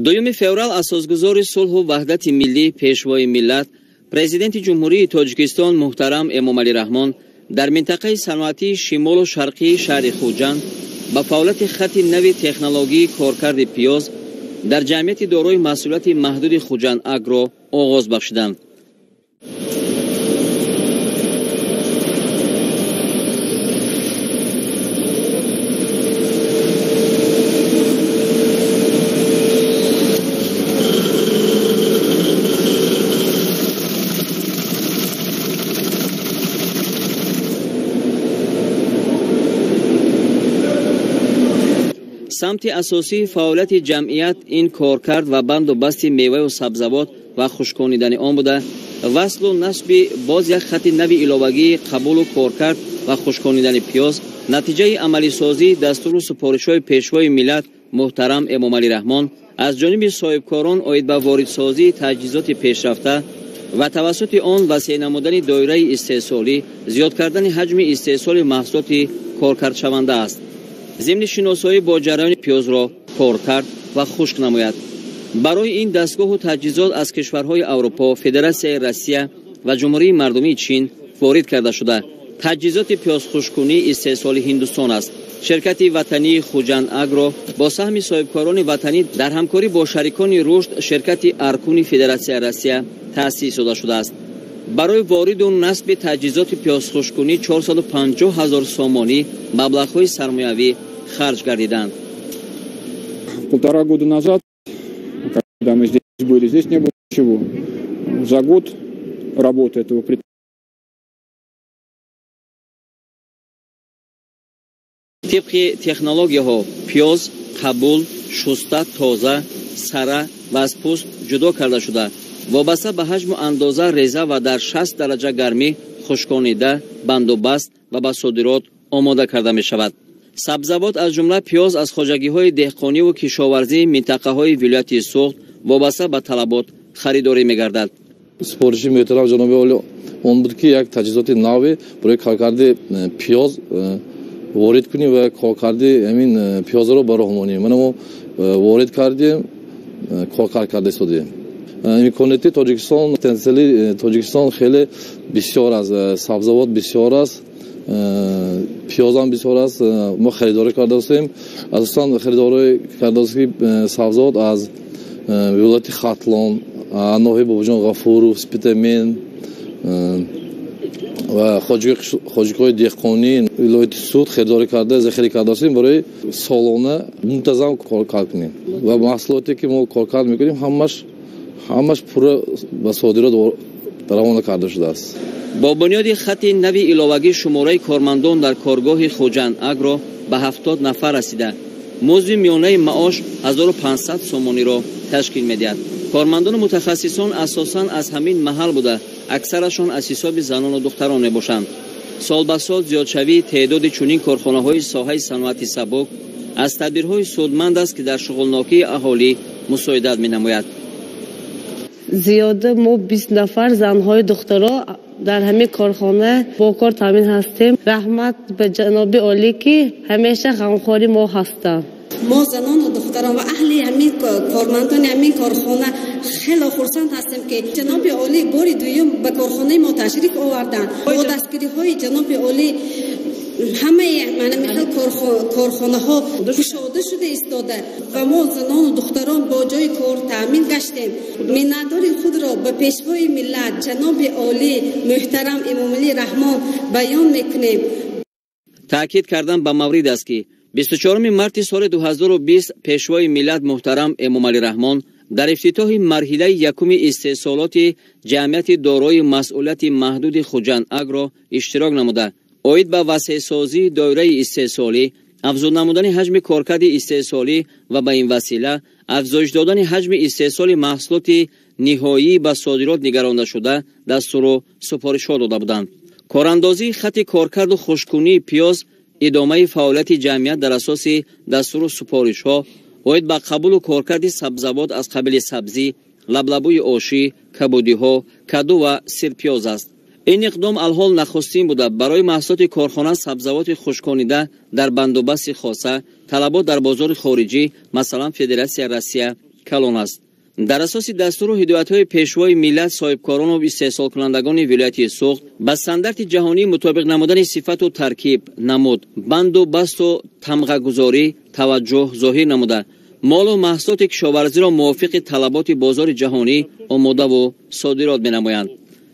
دوم فورال اساسگزار صلح و وحدت ملی پیشوای ملت پرزیدنت جمهوری تاجیکستان محترم امامعلی رحمان در منطقه صنعتی شمال و شرقی شهر خوجند با فعالیت خط نو تکنولوژی کارکرد پیاز در جمعیت دارای مسئولیت محدود خوجند اگرو آغاز بخشیدند. سمت اساسی فعالیت جمعیت این کارکرد و بند و بست میوه و سبزیجات و خشکانیدن آن بوده. وصل و نصب باز یک خط نو ایلاوگی قبول و کارکرد و خشکانیدن پیاز نتیجه عملی سازی دستور و سپارش‌های پیشوای ملت محترم امامعلی رحمان از جانب صاحبکاران آید به واردسازی تجهیزات پیشرفته و توسط آن وسیع نمودن دایره استحصالی، زیاد کردن حجم استحصال محصولات کارکرد شونده است. ضمن شناسایی با جریان پیاز را کارکرد و خشک نماید. برای این دستگاه و تجهیزات از کشورهای اروپا، فدراسیون روسیه و جمهوری مردمی چین وارد کرده شده. تجهیزات پیاز خشککنی استحصال هندوستان است. شرکت وطنی خوجند اگرو با سهم صاحبکاران وطنی در همکاری با شریکان رشد شرکت ارکون فدراسیون روسیه تأسیس شده است. برای وارد و نصب تجهیزات پیاز خشککنی 450,000 сомонӣ маблағҳои сармоявӣ харҷ гардиданд. Полтора года назад, когда мы здесь были, здесь не было ничего. За год работы этого предприятия طبق تکنولوژی‌ها پیاز قبول، شسته، تازه، سره و از پوست جدا کرده شده. وابسته به حجم و اندازه ریزه و در 60 درجه گرمی خشکانیده، بندوبست و به صادرات آماده کرده می شود. سبزیجات از جمله پیاز از خواجگی‌های دهقانی و کشاورزی منطقه‌های ولایت سوخت وابسته به طلبات خریداری می‌گردد. سپارشی محترم جناب عالی اون بود که یک تجهیزات نو برای کارکرد پیاز وارد کنیم و کارکرد همین پیاز رو براهمانی ما وارد کردیم کارکرد کرده شدیم. امکاناتی تاجیکستان خیلی بسیار از سبزیجات بسیار است، پیاز هم بسیار است. ما خریداری کرده هستیم. اساساً خریداری کرده هستیم سبزیجات از ولایت خاطلان، انواع بابجان غفور، سپیتمن و خواجگی‌های دهقانی ولایت سود خریداری کرده ذخیره کرده هستیم برای سالانه منتظم کار کنیم و محصولاتی که ما کار میکنیم همش پورا به صادرات روانه کرده شده است. با بنیاد خط نو ایلاوگی شماره کارمندان در کارگاه خوجند اگرو به 70 نفر رسیده. موضوع میانه معاش 1500 سومانی را تشکیل می‌دهد. کارمندان متخصصان اساساً از همین محل بوده، اکثرشان از حساب زنان و دختران میباشند. سال به سال زیادشوی تعداد چنین کارخانه‌های ساحه صنعت سبک از تدبیرهای سودمند است که در شغلناکی اهالی مساعدت می‌نماید. زیاده ما 20 نفر زنهای دخترها در همین کارخانه با کار تامین هستیم. رحمت به جناب عالی که همیشه غمخواری ما هستند. ما زنان و دختران و اهل همین کارمندان همین کارخانه خیلی خرسند هستیم که جناب عالی بار دوم به کارخانه ما تشریف آوردن. با دستگیری های جناب عالی همه کارخانه ها گشاده شده ایستاده و ما زنان و دختران با جای کار تامین گشتیم. منتدار خود را به پیشوای ملت جناب عالی محترم امامعلی رحمان بیان میکنیم. تأکید کردن به مورد است که 24 مارس سال 2020 پیشوای ملت محترم امامعلی رحمان در افتتاح مرحله یکم استحصالات جمعیت دارای مسئولیت محدود خوجند اگرو اشتراک نموده. آید به وسیع سازی دایره استحصالی، افزود نمودن حجم کارکرد استحصالی و به این وسیله افزایش دادن حجم استحصال محصولات نهایی به صادرات نگرانده شده دستور و سپارش‌ها داده بودند. کاراندازی خط کارکرد و خشککنی پیاز ادامه فعالیت جمعیت در اساس دستور و سپارش‌ها آید به قبول و کارکرد سبزیجات از قبیل سبزی، لبلبوی آشی، کبودی‌ها، کدو و سرپیاز است. این اقدام الحال نخستین بوده برای محصولات کارخانه سبزیجات خشک‌کننده در بندوبست خاصه طلبات در بازار خارجی مثلا فدراسیون روسیه کلان است. در اساس دستور و هدایت‌های پیشوای ملت صاحبکاران و استحصال کنندگان ولایت سوخت به استاندارد جهانی مطابق نمودن صفت و ترکیب، نمود، بند و بست و تمغه‌گذاری توجه ظاهر نموده مال و محصولات کشاورزی را موافق طلبات بازار جهانی آماده و صادرات می‌نمایند.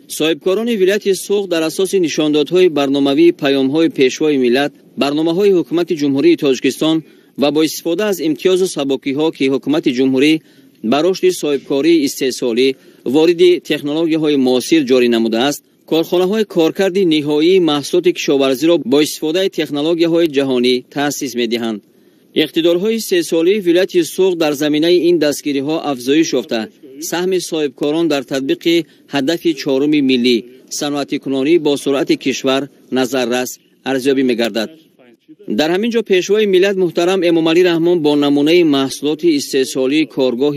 صاحبکاران ولایت سوخت در اساس نشاندادهای برنامه‌ای پیام‌های پیشوای ملت، برنامه‌های حکومت جمهوری تاجیکستان و با استفاده از امتیاز و سبکی‌ها که حکومت جمهوری بر رشد صاحبکاری استحصالی وارد تکنولوژی‌های معاصر جاری نموده است، کارخانه‌های کارکرد نهایی محصولات کشاورزی را با استفاده تکنولوژی‌های جهانی تأسیس می‌دهند. اقتدارهای استحصالی ولایت سوخت در زمینه این دستگیری‌ها افزایش یافته، سهم صاحبکاران در تطبیق هدف چهارم ملی صنعتی کنانی با سرعت کشور نظررس ارزیابی می‌گردد. در همین جا پیشوای ملت محترم امامعلی رحمان با نمونه محصولات استحصالی کارگاه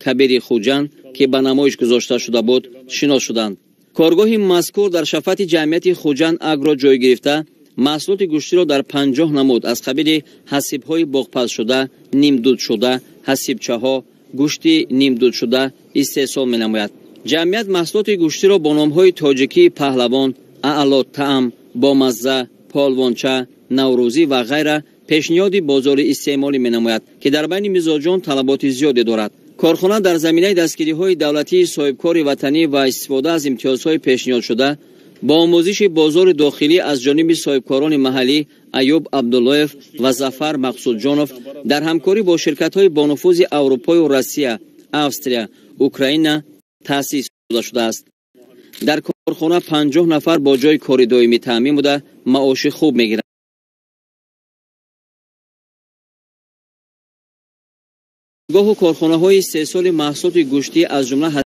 کبیر خوجند که به نمایش گذاشته شده بود شناخته شدند. کارگاه مذکور در شفاعت جمعیت خوجند اگرو جای گرفته محصولات گوشتی را در 50 نمود از قبیل حسیب‌های باغپز شده، نیم دود شده، حسیبچه‌ها، گوشتی نیم دود شده استحصال می‌نماید. جمعیت محصولات گوشتی را با نام‌های تاجیکی پهلوان، اعلی طعم، بامزه، پالوانچه، نوروزی و غیره پیشنهاد بازار استعمالی می‌نماید که در بین مزاجان طلبات زیادی دارد. کارخانه در زمینه دستگیری‌های دولتی صاحبکار وطنی و استفاده از امتیازهای پیشنهاد شده با آموزش بازار داخلی از جانب صاحبکاران محلی ایوب عبداللهیف و ظفر مقصودجانوف در همکاری با شرکت‌های با نفوذ اروپا و روسیه، استرالیا، اوکراین تأسیس شده است. در کارخانه 50 نفر با جای کاری دائمی تامین بوده معاش خوب می‌گیرند. گاه کارخانه‌های استحصال محصولات گوشتی از جمله